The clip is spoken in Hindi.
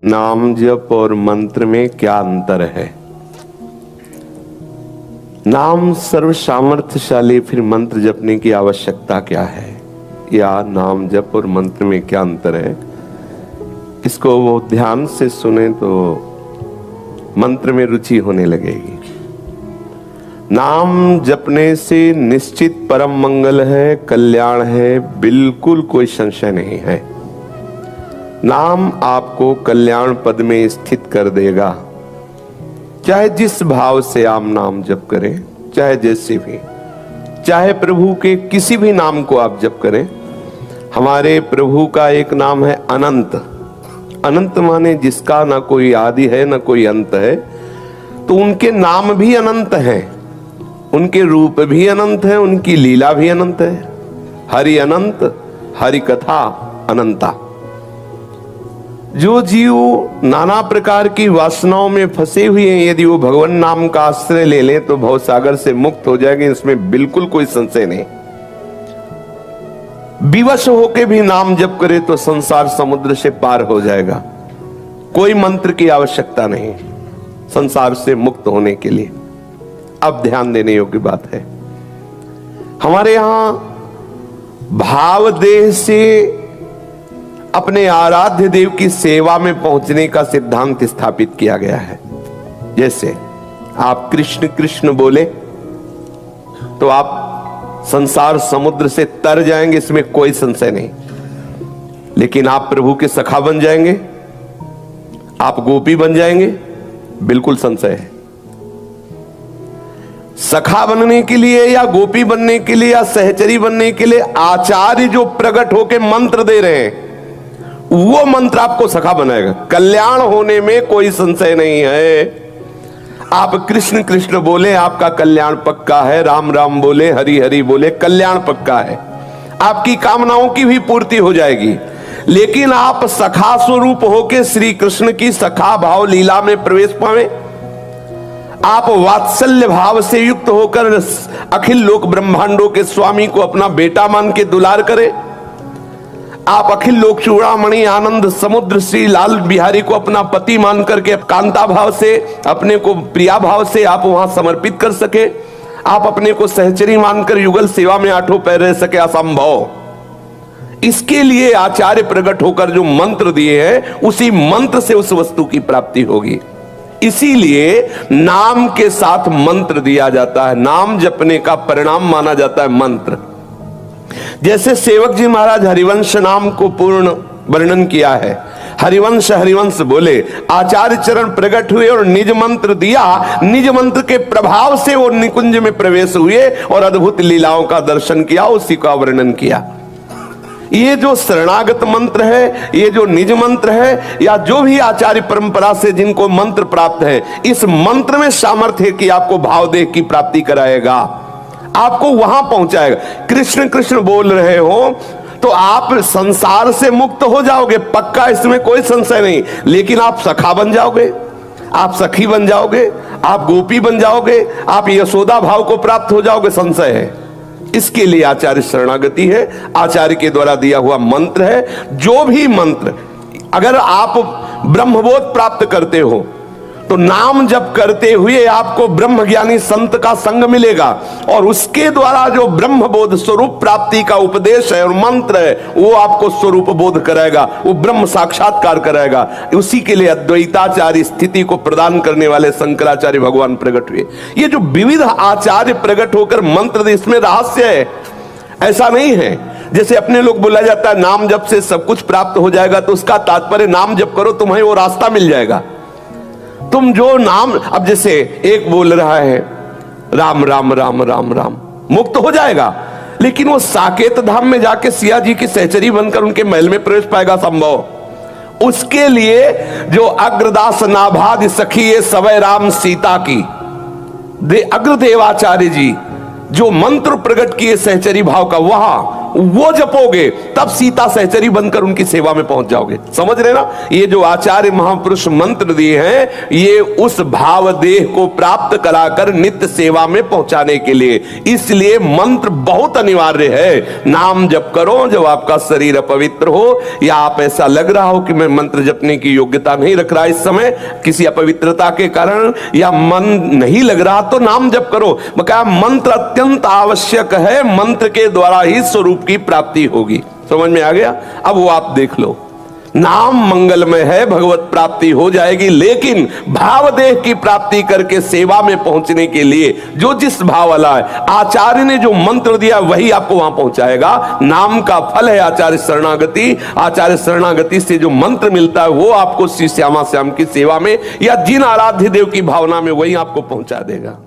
नाम जप और मंत्र में क्या अंतर है। नाम सर्व सामर्थ्यशाली, फिर मंत्र जपने की आवश्यकता क्या है, या नाम जप और मंत्र में क्या अंतर है। इसको वो ध्यान से सुने तो मंत्र में रुचि होने लगेगी। नाम जपने से निश्चित परम मंगल है, कल्याण है, बिल्कुल कोई संशय नहीं है। नाम आपको कल्याण पद में स्थित कर देगा, चाहे जिस भाव से आप नाम जप करें, चाहे जैसे भी, चाहे प्रभु के किसी भी नाम को आप जप करें। हमारे प्रभु का एक नाम है अनंत। अनंत माने जिसका ना कोई आदि है ना कोई अंत है। तो उनके नाम भी अनंत हैं, उनके रूप भी अनंत है, उनकी लीला भी अनंत है। हरि अनंत, हरि कथा अनंता। जो जीव नाना प्रकार की वासनाओं में फंसे हुए हैं, यदि वो भगवान नाम का आश्रय ले लें तो भवसागर से मुक्त हो जाएंगे, इसमें बिल्कुल कोई संशय नहीं। विवश होके भी नाम जप करे तो संसार समुद्र से पार हो जाएगा। कोई मंत्र की आवश्यकता नहीं संसार से मुक्त होने के लिए। अब ध्यान देने योग्य बात है, हमारे यहां भाव देह से अपने आराध्य देव की सेवा में पहुंचने का सिद्धांत स्थापित किया गया है। जैसे आप कृष्ण कृष्ण बोले तो आप संसार समुद्र से तर जाएंगे, इसमें कोई संशय नहीं। लेकिन आप प्रभु के सखा बन जाएंगे, आप गोपी बन जाएंगे, बिल्कुल संशय है। सखा बनने के लिए या गोपी बनने के लिए या सहचरी बनने के लिए आचार्य जो प्रकट होकर मंत्र दे रहे हैं, वो मंत्र आपको सखा बनाएगा। कल्याण होने में कोई संशय नहीं है। आप कृष्ण कृष्ण बोले, आपका कल्याण पक्का है। राम राम बोले, हरि हरि बोले, कल्याण पक्का है। आपकी कामनाओं की भी पूर्ति हो जाएगी। लेकिन आप सखा स्वरूप होके श्री कृष्ण की सखा भाव लीला में प्रवेश पावे, आप वात्सल्य भाव से युक्त होकर अखिल लोक ब्रह्मांडों के स्वामी को अपना बेटा मान के दुलार करें, आप अखिल लोक चूड़ामणि आनंद समुद्र श्री लाल बिहारी को अपना पति मान करके कांता भाव से, अपने को प्रिया भाव से आप वहां समर्पित कर सके, आप अपने को सहचरी मानकर युगल सेवा में आठों पैर रह सके, असंभव। इसके लिए आचार्य प्रकट होकर जो मंत्र दिए हैं, उसी मंत्र से उस वस्तु की प्राप्ति होगी। इसीलिए नाम के साथ मंत्र दिया जाता है। नाम जपने का परिणाम माना जाता है मंत्र। जैसे सेवक जी महाराज हरिवंश नाम को पूर्ण वर्णन किया है। हरिवंश हरिवंश बोले, आचार्य चरण प्रकट हुए और निज मंत्र दिया। निज मंत्र के प्रभाव से वो निकुंज में प्रवेश हुए और अद्भुत लीलाओं का दर्शन किया, उसी का वर्णन किया। ये जो शरणागत मंत्र है, ये जो निज मंत्र है, या जो भी आचार्य परंपरा से जिनको मंत्र प्राप्त है, इस मंत्र में सामर्थ्य है कि आपको भाव देह की प्राप्ति कराएगा, आपको वहां पहुंचाएगा। कृष्ण कृष्ण बोल रहे हो तो आप संसार से मुक्त हो जाओगे, पक्का, इसमें कोई संशय नहीं। लेकिन आप सखा बन जाओगे, आप सखी बन जाओगे, आप गोपी बन जाओगे, आप यशोदा भाव को प्राप्त हो जाओगे, संशय है। इसके लिए आचार्य शरणागति है, आचार्य के द्वारा दिया हुआ मंत्र है। जो भी मंत्र, अगर आप ब्रह्मबोध प्राप्त करते हो तो नाम जप करते हुए आपको ब्रह्मज्ञानी संत का संग मिलेगा, और उसके द्वारा जो ब्रह्मबोध स्वरूप प्राप्ति का उपदेश है और मंत्र है, वो आपको स्वरूप बोध कराएगा, वो ब्रह्म साक्षात्कार कराएगा। उसी के लिए अद्वैताचार्य स्थिति को प्रदान करने वाले शंकराचार्य भगवान प्रकट हुए। ये जो विविध आचार्य प्रकट होकर मंत्र दे, इसमें रहस्य है। ऐसा नहीं है जैसे अपने लोग बोला जाता है नाम जप से सब कुछ प्राप्त हो जाएगा, तो उसका तात्पर्य नाम जप करो तुम्हें वो रास्ता मिल जाएगा। तुम जो नाम, अब जैसे एक बोल रहा है राम राम राम राम राम, मुक्त हो जाएगा, लेकिन वो साकेत धाम में जाके सिया जी की सहचरी बनकर उनके महल में प्रवेश पाएगा, संभव। उसके लिए जो अग्रदास नाभाग सखी ये सवै राम सीता की अग्रदेवाचार्य जी जो मंत्र प्रकट किए सहचरी भाव का, वहां वो जपोगे तब सीता सहचरी बनकर उनकी सेवा में पहुंच जाओगे। समझ रहे ना? ये जो आचार्य महापुरुष मंत्र दिए हैं ये उस भाव देह को प्राप्त कराकर नित्य सेवा में पहुंचाने के लिए, इसलिए मंत्र बहुत अनिवार्य है। नाम जप करो जब आपका शरीर अपवित्र हो या आप ऐसा लग रहा हो कि मैं मंत्र जपने की योग्यता नहीं रख रहा इस समय किसी अपवित्रता के कारण, या मन नहीं लग रहा, तो नाम जप करो। बकाया मंत्र अत्यंत आवश्यक है, मंत्र के द्वारा ही स्वरूप की प्राप्ति होगी। समझ में आ गया? अब वो आप देख लो, नाम मंगलमय है, भगवत प्राप्ति हो जाएगी, लेकिन भावदेह की प्राप्ति करके सेवा में पहुंचने के लिए जो जिस भाव वाला है, आचार्य ने जो मंत्र दिया वही आपको वहां पहुंचाएगा। नाम का फल है आचार्य शरणागति, आचार्य शरणागति से जो मंत्र मिलता है वो आपको श्री श्यामा श्याम की सेवा में या जिन आराध्य देव की भावना में वही आपको पहुंचा देगा।